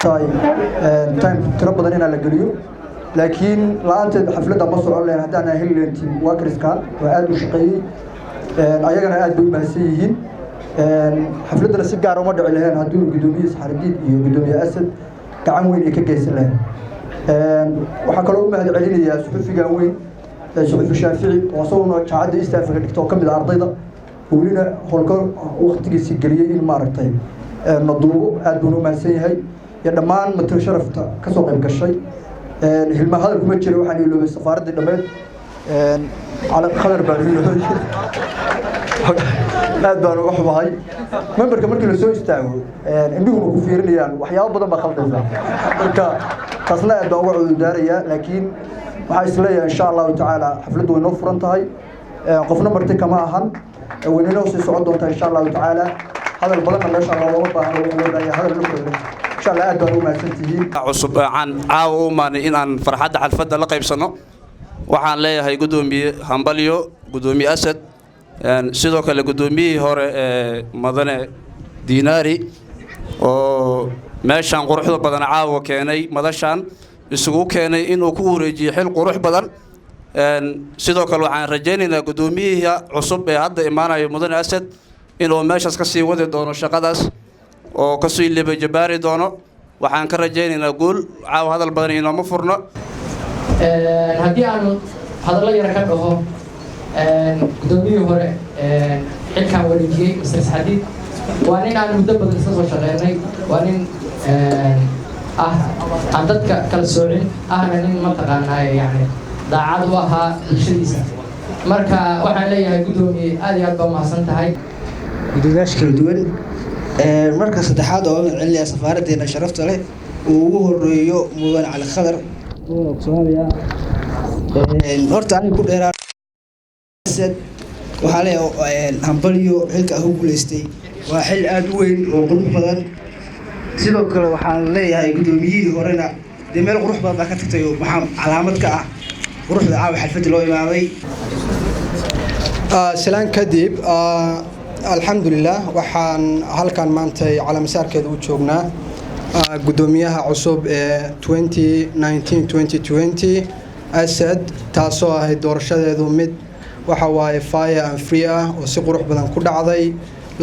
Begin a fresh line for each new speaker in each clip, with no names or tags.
maaragtay time tiro badan inaan la geliyo laakiin laanteed xafladda ma socon lahayn haddaan heli lahayn team workerska oo aad u shaqeeyey ayagana aad bay u mahadsan yihiin xafladdana si gaar uma dhici lahayn hadduu gudoomiye saxardiid iyo gudoomiye asad gacan weyn ay ka geysan lahayn waxaa kaloo u mahad celinayaa suxufigan weyn suxufi shaafici oo asaguna jaacadda east africa dhigta oo ka mid ah ardayda welina howlka waqtigiisii geliyey in maaragtay naduubo aad buuna u mahadsan yahay iyo dhammaan matal sharafta ka soo qayb gashay hilma hadal kuma jira waxaan iloobay safaaraddii dhammeed khadar baan iloobay aad baan uga xumahay memberka markii la soo istaago indhiguna ku fiirinayaan waxyaabo badan baa khaldaysa marka taasna aad baan uga cududaarayaa laakiin waxaa isleeyahay insha allahu tacaala xafladdu way noo furan tahay qofna marti kama ahan weynina sii socon doontaa insha allahu tacaala hadal badanna meesha looma baahno waxaa loo baahanyaa hadal la kooban insha allah aad baan u mahadsantihiin
cusub aan caawa u maanay inaan farxadda xalfadda la qaybsano waxaan leeyahay gudoomiye hambalyo gudoomiye asad sidoo kale gudoomiyihii hore ee madane diinaari oo meeshaan quruxda badan caawa keenay madashaan isugu keenay inuu ku wareejiyo xil qurux badan sidoo kale waxaan rajaynaynaa gudoomiyihii cusub ee hadda imaanayo mudane asad inuu meeshaas ka sii wadi doono shaqadaas oo ka sii libajabaari doono waxaan ka rajaynaynaa guul caawa hadal badan inooma furno
haddii aan hadallo yar ka dhaho gudoomiyihii hore xilkaan wareejiyey Mr. Saxadiid waa nin aan muddo badan isla soo shaqeynay waa nin aan dadka kala soocin ahna nin mataqaanaa yani daacad u ahaa bulshadiisa marka waxaan leeyahay gudoomiye aad iyo aad baa mahadsan tahay
gudoomiyaasha kala duwan marka saddexaad oo celinayaa safaaraddeena sharafta leh uu ugu horeeyo mudane cali khadar horta aniga ku dheeraa waxaa leeyahay hambalyo xilka ah u guulaystay waa xil aad u weyn oo qurux badan sidoo kale waxaan leeyahay gudoomiyihii horena dee meel qurux badan baa ka tagtay oo maxaa calaamad ka ah quruxda caawa xalfadda loo imaaday
salaan kadib alxamdulilah waxaan halkan maantay calaamasaarkeeda u joognaa gudoomiyaha cusub ee 2019-2020 asad taasoo ahayd doorashadeedu mid waxa waaye fire and free ah oo si qurux badan ku dhacday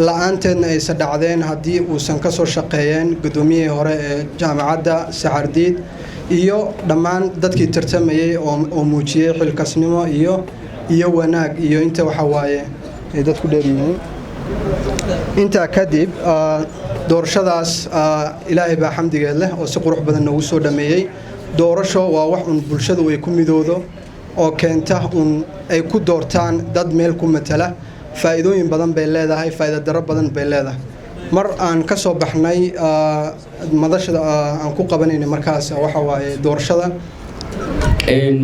la-aanteedna aysan dhacdeen haddii uusan ka soo shaqeeyeen gudoomiyihii hore ee jaamacadda saxardiid iyo dhammaan dadkii tartamayey oo muujiyey xilkasnimo iyo wanaag iyo inta waxa waaye ay dadku dheeryihiin intaa kadib doorashadaas ilaahay baa xamdigeed leh oo si qurux badan noogu soo dhameeyey doorasho waa wax un bulshadu ay ku midoodo oo keenta un ay ku doortaan dad meel ku matala faa'iidooyin badan bay leedahay faa'iido daro badan bay leedahay mar aan ka soo baxnay madashada aan ku qabanaynay markaas waxa waaye doorashada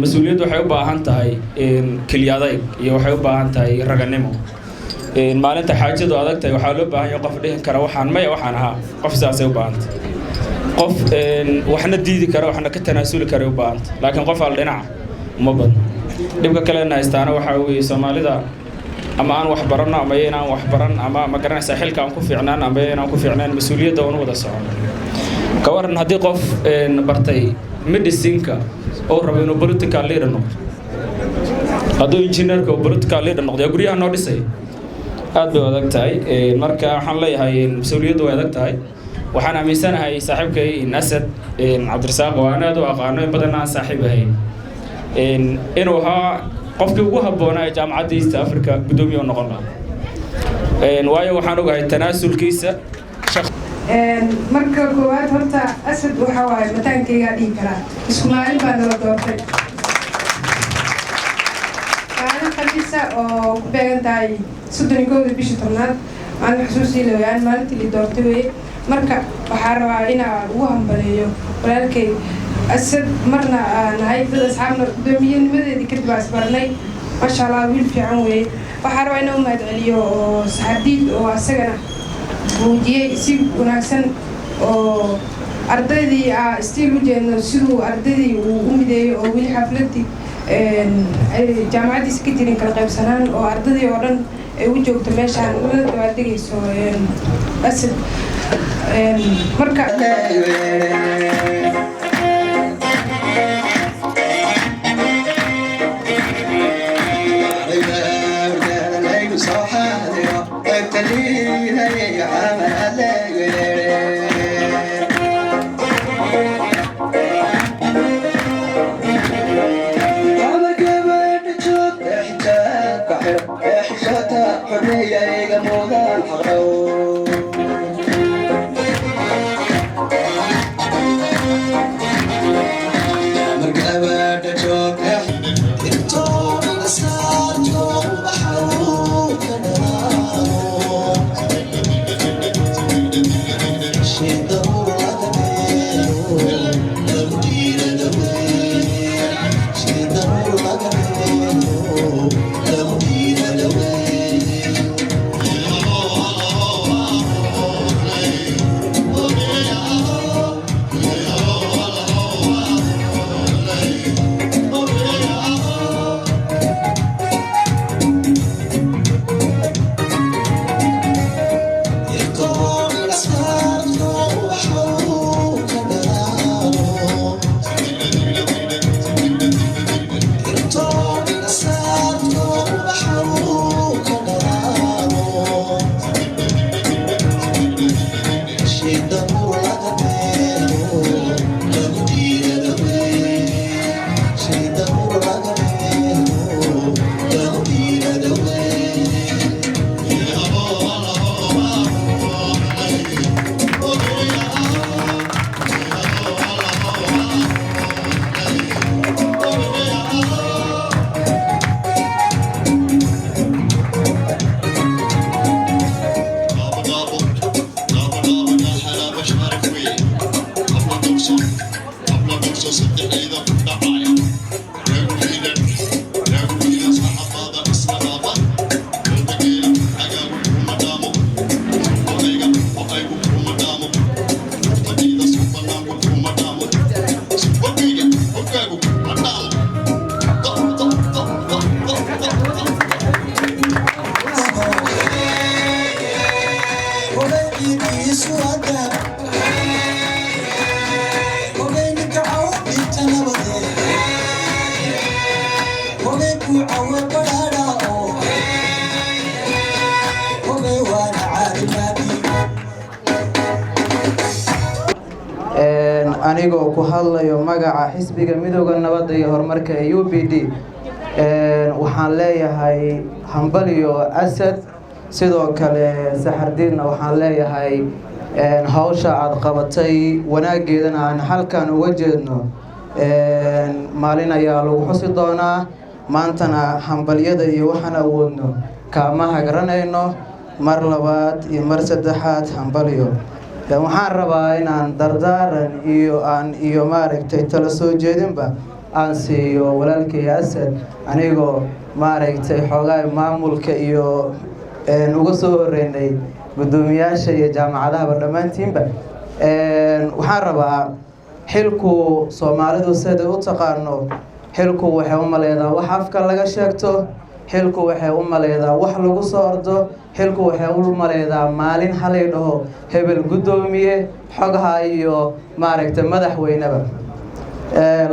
mas-uuliyaddu waxay u baahan tahay keliyadayg iyo waxay u baahan tahay raganimo maalinta xaajadu adag tahay waxaa loo baahan yahay qof dhihi kara waxaan maya waxaan ahaa qof sidaasay u baahantay qof waxna diidi kara waxna ka tanaasuli kara u baahantay laakiin qof al dhinaca uma badno dhibka kalena haystaana waxaa weeye soomaalida ama aan wax baranno ama inaan wax baran ama ma garanaysaa xilka aan ku fiicnaan ama inaan ku fiicnaan mas-uuliyadda uuna wada socono ka waran haddii qof bartay medicineka oo rabo inuu political leader noqdo hadduu engineerka oo political leader noqdo yaa guryaha noo dhisay aad bay u adag tahay marka waxaan leeyahay mas-uuliyaddu way adag tahay waxaan aaminsanahay saaxiibkay asad cabdirasaaq oo aan aad u aqaano in badan aan saaxiib ahayn inuu ahaa qofkii ugu habboonaa ee jaamacadda east africa gudoomiye u noqon lahaa waayo waxaan ogahay tanaasulkiisa
marka koowaad horta asad waxa waaye mataankaygaa dhihi karaa isku maalin baa nala doortay maalin khamiisa oo ku beegan tahay 31 bishii tobnaad maalin xusuusii lawayaan maalintii la doortay weye marka waxaa rabaa inaa ugu hambaleeyo walaalkay asad marna nahay dad asxaabna gudoomiyanimadeedii kadib aa isbarnay maasha allah wiil fiican weeye waxaa rabaa inaa u mahad celiyo oo saxardiid oo asagana muujiyey si wanaagsan oo ardaydii stiil u jeedno siduu ardaydii uu u mideeyo oo weli xafladii jaamacaddiisa ka jirin kala qaybsanaan oo ardadii oo dhan ay u joogto meeshaan la dabaaldegayso asad marka
anigoo ku hadlayo magaca xisbiga midowga nabadda iyo horumarka ee UPD waxaan leeyahay hambalyo asad sidoo kale saxardiinna waxaan leeyahay hawsha aad qabatay wanaageedana aan halkan uga jeedno maalin ayaa lagu xusi doonaa maantana hambalyada iyo waxaan awoodno kaama hagaranayno mar labaad iyo mar saddexaad hambalyo waxaan rabaa inaan dardaaran iyo maaragtay tala soo jeedinba aan siiyo walaalkay asad anigoo maaragtay xoogaa maamulka iyo uga soo horeynay gudoomiyaasha iyo jaamacadahaba dhammaantiinba waxaan rabaa xilku Soomaalidu sida u taqaano xilku waxay u maleedaa wax afka laga sheegto xilku waxay u maleedaa wax lagu soo ordo xilku waxay u maleedaa maalin halay dhaho hebel gudoomiye xogaha iyo maaragtay madaxweynaba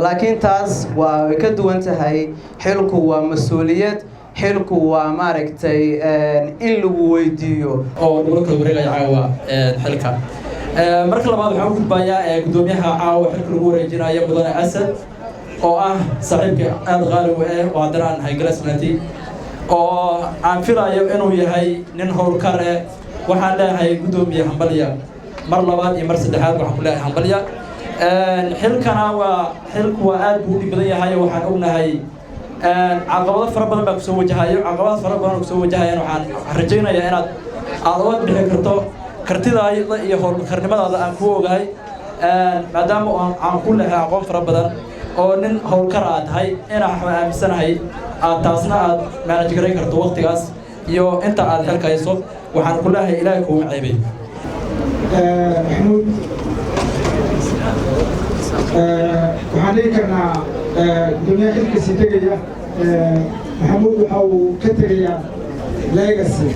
laakiin taas waa ka duwan tahay xilku waa mas'uuliyad xilku waa maaragtay in lagu weydiiyo
oo dhulka wareegaya caawa xilka marka labaad waxaan ku gudbayaa gudoomiyaha caawa xilka lagu wareejinayo mudane asad oo ah saaxiibka aad qaali u ah oo haddana aan haygalasnati oo aan filayo inuu yahay nin howlkar ah waxaan leeyahay gudoomiye hambalya mar labaad iyo mar saddexaad waxaan ku leeyahay hambalya xilkana xilku waa aad buu u dhib badan yahay waxaan ognahay caqabado fara badan baa kusoo wajahayo caqabado fara badan oo kusoo wajahayaan waxaan rajaynayaa inaad uga bixi karto kartidaada iyo howlkarnimadaada aan ku ogahay maadaama aan ku leeyahay aqoon fara badan oo nin howlkar aad tahay inaan aaminsanahay aad taasna aad manage garay karto waqtigaas iyo inta aad xilka hayso waxaan ku leeyahay ilaahay kuuma ceebay
محمود waxaan dhihi karnaa dunya xilkiisii tegaya maxamuud waxa uu ka tegayaa legacy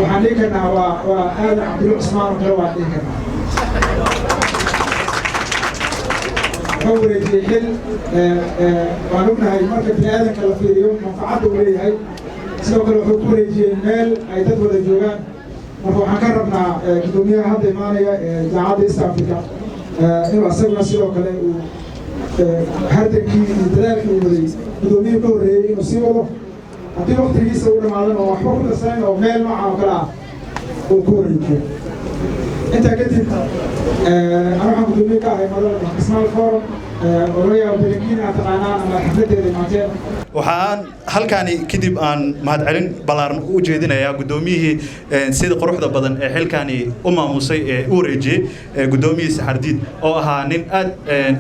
waxaan dhihi karnaa waa aadan cabdulla cusmaan oo kale waan dhihi karnaa wuxuu wareejiyey xil waan ognahay marka bini aadanka la fiiriyo manfacadda uu leeyahay sidoo kale wuxuu ku wareejiyey meel ay dad wada joogaan marka waxaan ka rabnaa gudoomiyaha hadda imaanaya jaamacadda east africa inuu asaguna sidoo kale uu hardankii iyo dadaalkii uu waday gudoomiyihii ka horreeyey inuu sii wado haddii waqtigiisa u dhamaadan oo waxba ku darsanayn oo meel noocan oo kale ah uu ku wareejiyo intaa kadib أنا waxaan gudoomiye ka ahay madalada Kismaal Forum oo la yaabo badankiin aad taqaanaan ama xafladeeda imaateen
waxaan halkaani kadib aan mahadcelin balaaran u jeedinayaa gudoomiyihii sida quruxda badan ee xilkaani u maamusay ee u wareejiyay gudoomiyihii Saxardiid oo ahaa nin aad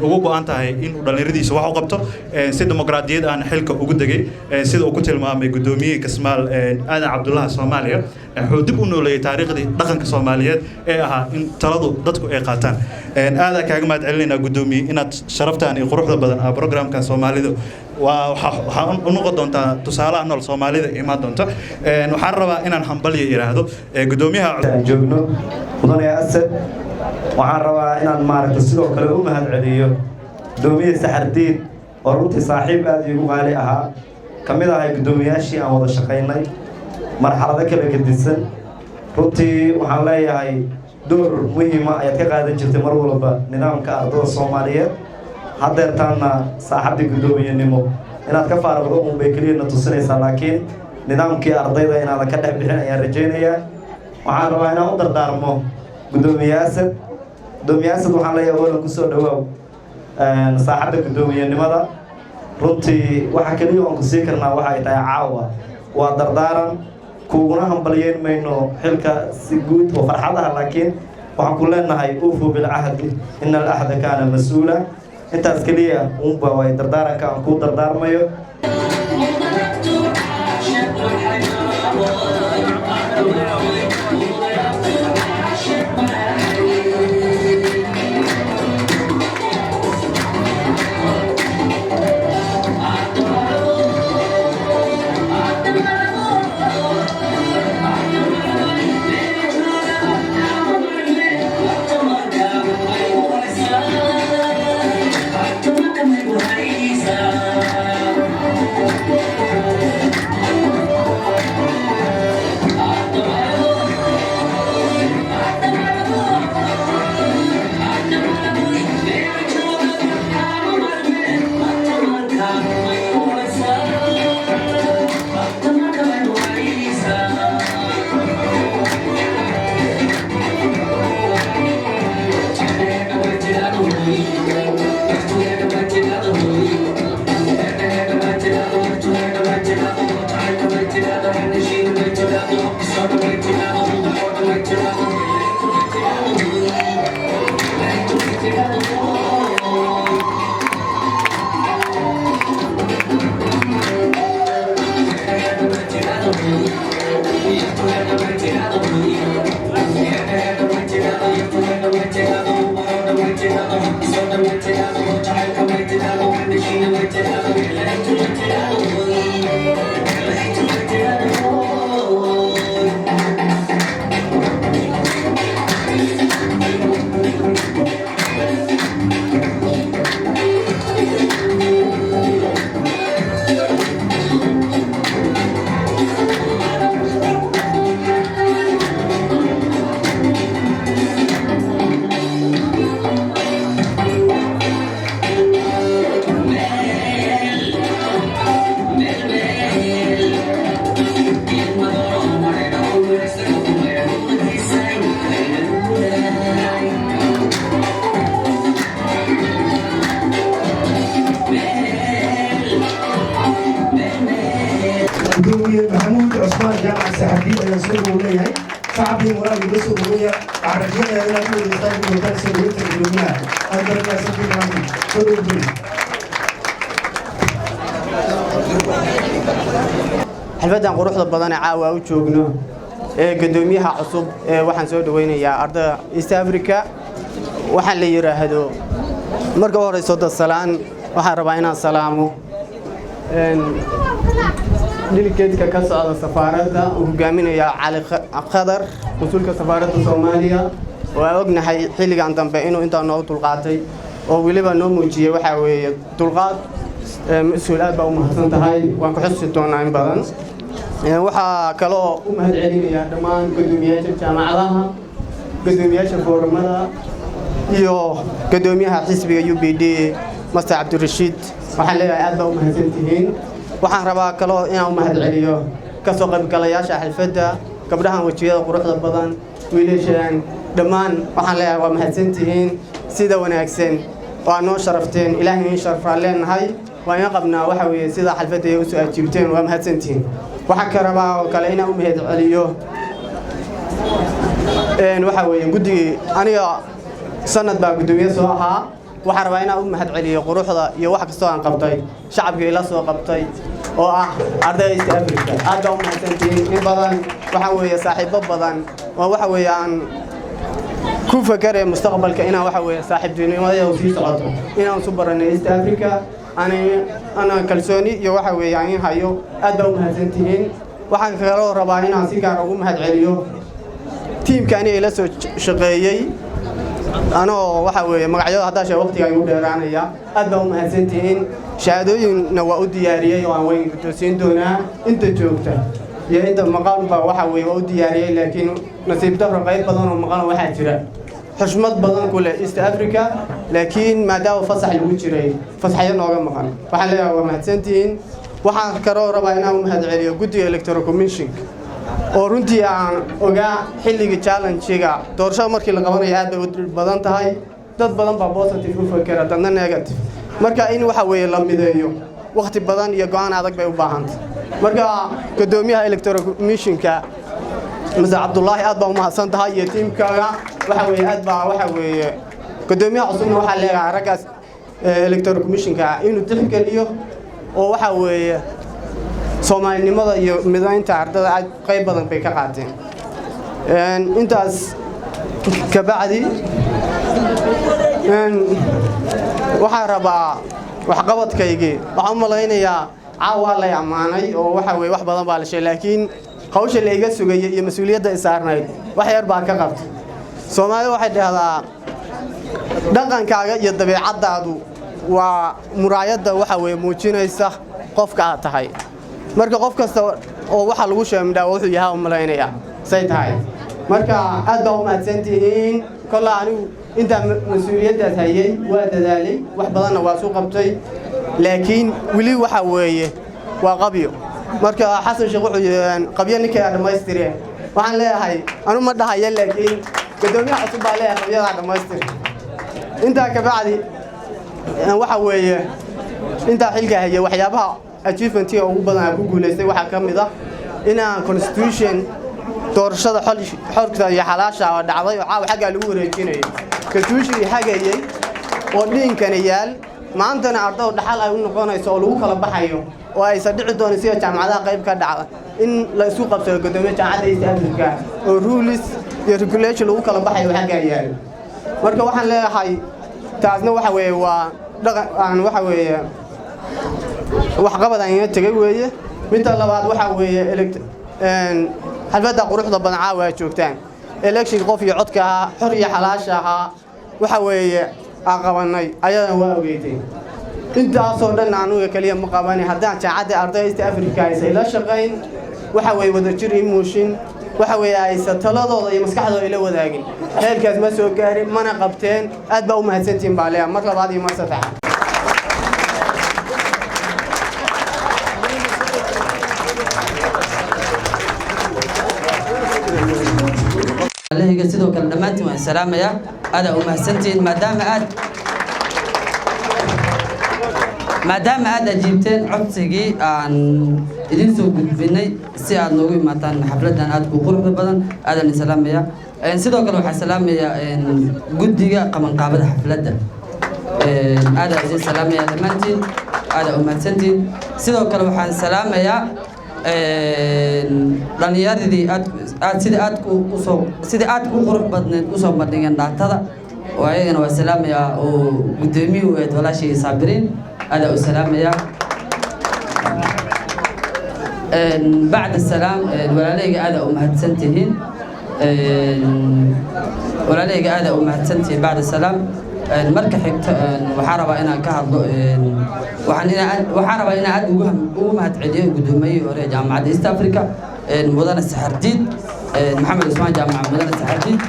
ugu go'an tahay in uu dhalinyaradiisa wax u qabto si dimuqraadiyad aan xilka ugu dagay sida uu ku tilmaamay gudoomiyihii Kismaal Aadan Cabdullaah Soomaaliya wuxuu dib u nooleeyay taariikhdii dhaqanka Soomaaliyeed ee ahaa in taladu dadku ay qaataan aad kaaga mahadcelinayna gudoomiye inaad sharaftaan iyo quruxda badan ah programka Soomaalidu waxaan u noqon doontaa tusaalaha nool Soomaalida imaan doonta waxaan rabaa inaan hambalyo iraahdo gudoomiyaha
joogno mudane Asad waxaan rabaa inaan maaragtay sidoo kale u mahadceliyo gudoomiyaha Saxardiid oo runtii saaxiib aad iigu qaali ahaa kamid ahay gudoomiyaashii aan wada shaqaynay marxalado kala gedisan runtii waxaan leeyahay door muhiim ah ayaad ka qaadan jirtay mar walba nidaamka ardayda Soomaaliyeed hadeertaana saaxadii gudoomiyenimo inaad ka faaraqdo uun bay kaliya tusinaysaa laakiin nidaamkii ardayda inaad ka dhex bixin ayaan rajaynayaa waxaan rabaa inaan u dardaarmo gudoomiye Asad waxaan leeyahay wada ku soo dhawaaw saaxadda gudoomiyenimada runtii waxa kaliya aan ku sii karnaa waxa ay tahay caawa waa dardaaran kuuguna hambalyeyn mayno xilka si guud oo farxadaha laakiin waxaan ku leenahay uufu bil ahdi inna al ahda kana mas'uula intaas kaliya uunba way dardaaranka aan ku dardaarmayo
محمود عثمان جامعة سحرديد أنا سوق وياي صعبي مراد بس ويا عرفنا أنا أقول لسه مدرس سويت الدنيا أقدر أسوي معي كله
xalfadan quruxda badan ee caawa u joogno ee gudoomiyaha cusub ee waxaan soo dhaweynayaa ardayda East Africa waxaan la yiraahdo marka horeyso dad salaan waxaan rabaa inaan salaamo delegateska ka socda safaaradda uu hogaaminaya cali khadar mas-uulka safaaradda soomaaliya oo aan ognahay xilligan dambe inuu intaa noo dulqaatay oo weliba noo muujiyey waxaa weeye dulqaad mas-uul aad baa u mahadsan tahay waan ku xusi doonaa in badan waxaa kaloo u mahad celinayaa dhammaan gudoomiyaasha jaamacadaha gudoomiyaasha foorumada iyo gudoomiyaha xisbiga UPD Master Cabdirashiid waxaan leeyahay aad baa u mahadsantihiin waxaan rabaa kaloo inaan u mahad celiyo kasoo qaybgalayaasha xalfadda gabdhahan wajiyada quruxda badan wiilashan dhammaan waxaan leeyahay waa mahadsantihiin sida wanaagsan waa noo sharafteen ilaahay in sharfaa leenahay waa in qabnaa waxa weeye sida xalfadda ay u soo ajiibteen waa mahadsantihiin waxaan ka rabaa oo kale inaan u mahad celiyo waxa weeye guddigii aniga sanad baa gudoomiye soo ahaa waxaan rabaa inaan u mahad celiyo quruxda iyo wax kastoo aan qabtay shacabkii la soo qabtay oo ah ardayda East Africa aad baa u mahadsantihiin in badan waxa weeye saaxiibo badan oo waxa weeye aan ku fakarey mustaqbalka inaan waxa weeye saaxiibtinimada u sii socoto inaan soo baranay East Africa ana kalsooni iyo waxa weeye aan hayo aad baa u mahadsantihiin waxaan kaloo rabaa inaan si gaar ah ugu mahad celiyo tiimkani ay la soo shaqeeyay anoo waxa weeye magacyada hadaasha waqtiga ay u dheeraanaya aad baa u mahadsantihiin shahaadooyinna waa u diyaariyay oo aan weyn doosiin doonaa inta joogta iyo inta maqal baa waxa weeye waa u diyaariyay laakiin nasiib darro qayb badan oo maqal waxaa jira xushmad badan ku leh East Africa laakiin maadaama fasax lagu jiray fasaxyo nooga maqan waxaan leeyahay waa mahadsantihiin waxaan kaloo rabaa inaan u mahad celiyo guddiga electoral commission oo runtii aan ogaa xilliga challenge-ga doorashada markii la qabanayo aad bay u badan tahay dad badan baa positive u fakera dadna negative marka in waxa weeye la mideeyo waqti badan iyo go'aan adag bay u baahantahay marka gudoomiyaha electoral commission-ka Mr. Abdullahi aad baa u mahadsan tahay iyo tiimkaaga waxa weeye aad baa waxa weeye gudoomiyaha cusubna waxa leeyahay raggaas electoral commission-ka inuu tixgeliyo oo waxa weeye Soomaalinimada iyo midaynta ardada qayb badan bay ka qaateen intaas ka bacdi waxaan rabaa waxqabadkaygii waxaan u malaynayaa caawa la amaanay oo waxa weeye wax badan baa la sheegay laakiin hawsha la iga sugayay iyo mas'uuliyadda ay saarnayd wax yar baa ka qabtay Soomaalidu waxay dhahdaa dhaqankaaga iyo dabeecadaadu waa muraayadda waxa weeye muujinaysa qofka aad tahay marka qof kasta oo waxa lagu sheemdaa wuxuu yahay u malaynaya say tahay marka aad baa u mahadsantihiin kala anigu inta mas'uuliyaddaas hayay waa dadaalay wax badanna waa soo qabtay laakiin wili waxa weeye waa qabyo marka xasan sheekh wuxuu yahay qabyo ninkay dhamaystireen waxaan leeyahay anu ma dhahayo laakiin gudoomiyaha cusub baa leeyahay qabyada dhamaystir inta ka bacdi waxa weeye inta xilka hayay waxyaabaha achievement ugu badan ku guuleystay waxa kamid ah inaan constitution doorashada xorta iyo xalaasha oo dhacday oo caaw xagga lagu wareejinay constitution hagayay oo dhinkana yaal maantana ardaw dhaxal ay u noqonayso oo lagu kala baxayo oo ay sadhici doonayso sida jaamacadaha qayb ka dhacda in la isku qabsado gudoomiyaha jaamacadda East Africa oo rules iyo regulation lagu kala baxayo xagga yaal marka waxaan leeyahay taasna waxa weeye waa dhaqan waxa weeye wax qabad aan tagay weeye midda labaad waxa weeye xalfadda quruxda badan caawa joogtaan election qof iyo codka xor iyo xalaasha waxa weeye aan qabanay ayadana waa ogeeyay intaas oo dhan anuga kaliya ma qabanay haddaan jaamacadda ardayda East Africa ay la shaqeyn waxa weeye wada jir emotion waxa weeye ay taladooda iyo maskaxdooda ila wadaagin heelkaas ma soo gaarin mana qabteen aad baa u mahadsantiin baa leeyahay mar labaad iyo mar saddexaad
عليه sidoo kale dhamaantiin waan salaamaya aad u mahadsantiin maadaama aad ajiibteen codsigii aan idin soo gudbinay si aad noogu imaataan xafladan aad ku quruxda badan aadan salaamaya sidoo kale waxaan salaamaya guddiga qabanqaabada xafladda aad idin salaamaya dhamaantiin aad u mahadsantiin sidoo kale waxaan salaamaya dhalinyaradii sida aad ku qurux badneed u soo bandhigeen dhaatada oo ayagana waa salaamaya oo gudoomiyuhu ee walaashii Saabiriin aad u salaamaya بعد السلام ولا لي قاعدة ومهتسنتهين ولا لي قاعدة ومهتسنتي بعد السلام marka xigta waxaan rabaa inaan ka hadlo waxaan rabaa inaan aad ugu mahadceliyo gudoomiyihii hore jaamacadda East Africa mudane Saxardiid Maxamed Usmaan jaamac mudane Saxardiid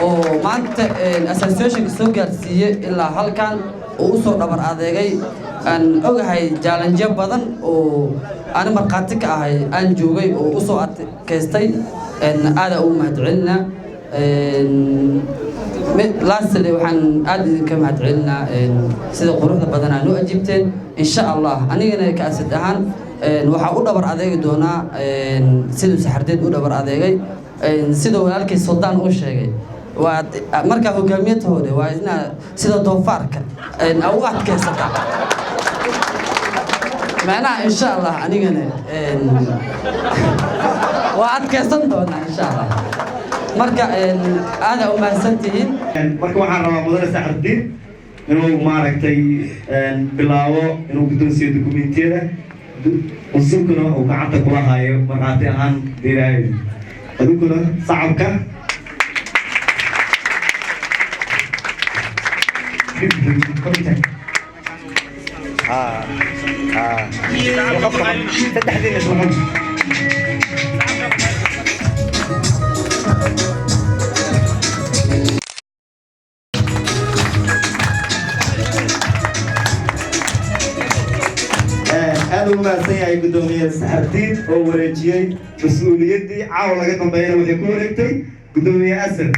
oo maanta association soo gaarsiiyay ilaa halkan oo u soo dhabar adeegay aan ogahay challenge badan oo aan marqaati ka ahay aan joogay oo u soo adkaystay aad ugu mahadcelinaa lastly waxaan aad idinka mahadcelinaa sida quruxda badan aad u ajiibteen insha Allah anigana ka asad ahaan waxa u dhabar adeegi doonaa sidoo Saxardiid u dhabar adeegay sidoo walaalkay Suldaan uu sheegay waa marka hogaamiyadooda waa ina sida doofaarka aw adkaysata macnaha insha Allah anigana waa adkaysan doonaa insha Allah marka aad u mahadsantihiin
marka waxaan rabaa mudane Saxardiid inuu maaragtay bilaabo inuu guddoonsiyo dukumeentiyada usulkuna uu gacanta kula hayo markaati ahaan diiraayo aduguna sacabka aad ugu mahadsan yahay gudoomiye Saxardiid oo wareejiyay mas'uuliyaddii caawa laga dambeeyay waxay ku wareegtay gudoomiye Asad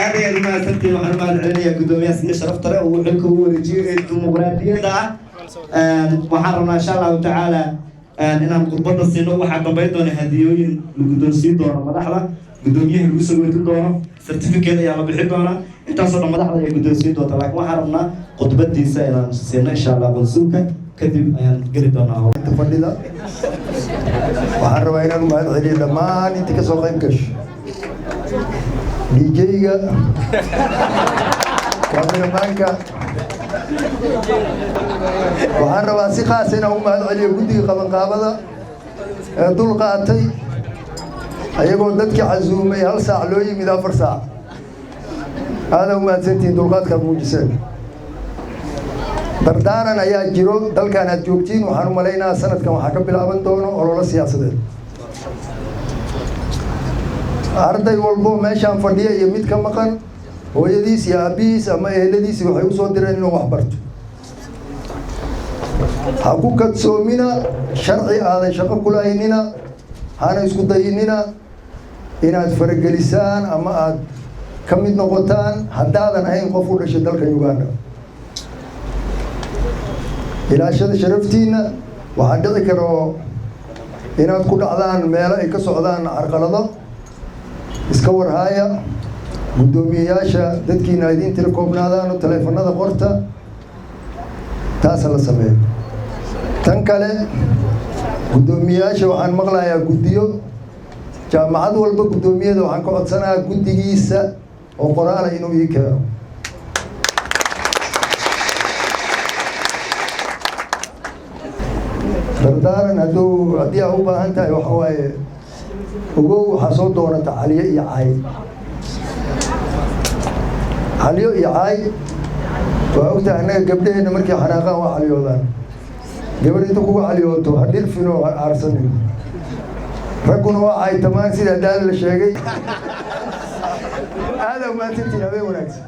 aad iyo aad mahadsantiin waxaan mahadcelinayaa gudoomiyaha sida sharafta leh oo xilka ugu wareejiyay dimuqraadiyadda waxaan rabnaa insha Allah tacaala inaan khudbada siino waxa dambeyn doona hadiyooyin lagu guddoonsiin doono madaxda gudoomiyaha lagu soo wareejin doono certificate ayaa la bixin doona intaasoo dhan madaxda ay guddoonsiin doonta laakiin waxaan rabnaa khudbadiisa inaan siino insha Allah qonsulka kadib ayaan geli doonaa
fadhida waxaan rabaa inaan u mahadceliyo dhammaan intii ka soo qayb gashay DJ-ga kaamiramanka waxaan rabaa si khaas inaan u mahadceliyo guddiga qabanqaabada ee dul qaatay ayagoo dadkii casuumay 1 saac loo yimid 4 saac aad u mahadsantiin dulqaadka muujiseen dardaaran ayaa jiro dalkan aad joogtiin waxaan u maleynayaa sanadkan waxaa ka bilaaban doono olole siyaasadeed arday walbo meeshaan fadhiya iyo mid ka maqan hooyadiis iyo aabihiis ama eheladiis waxay u soo direen inuu wax barto ha ku kadsoomina sharci aadan shaqo ku lahaynina hana isku dayinina inaad faragelisaan ama aad ka mid noqotaan haddaadan ahayn qof u dhashay dalka Uganda ilaashada sharaftiina waxaa dhici karo inaad ku dhacdaan meelo ay ka socdaan carqalado iska warhaaya gudoomiyayaasha dadkiina idin tira koobnaadaan oo taleefanada qorta taas la sameeyo tan kale gudoomiyayaasha waxaan maqlayaa guddiyo jaamacad walba gudoomiyada waxaan ka codsanayaa guddigiisa oo qoraal inuu ii keeno dardaaran haddii aad u baahan tahay waxa waaye ogow waxaa soo doonata caliyo iyo caay caliyo iyo caay waa ogtahay annaga gabdhaheenna markay xanaaqaan waa caliyoodaan gabar inta kugu caliyooto ha dhirfin oo ha aarsanin ragguna waa caay tamaan sida daal la sheegay aad u mahadsantiin habeen wanaagsan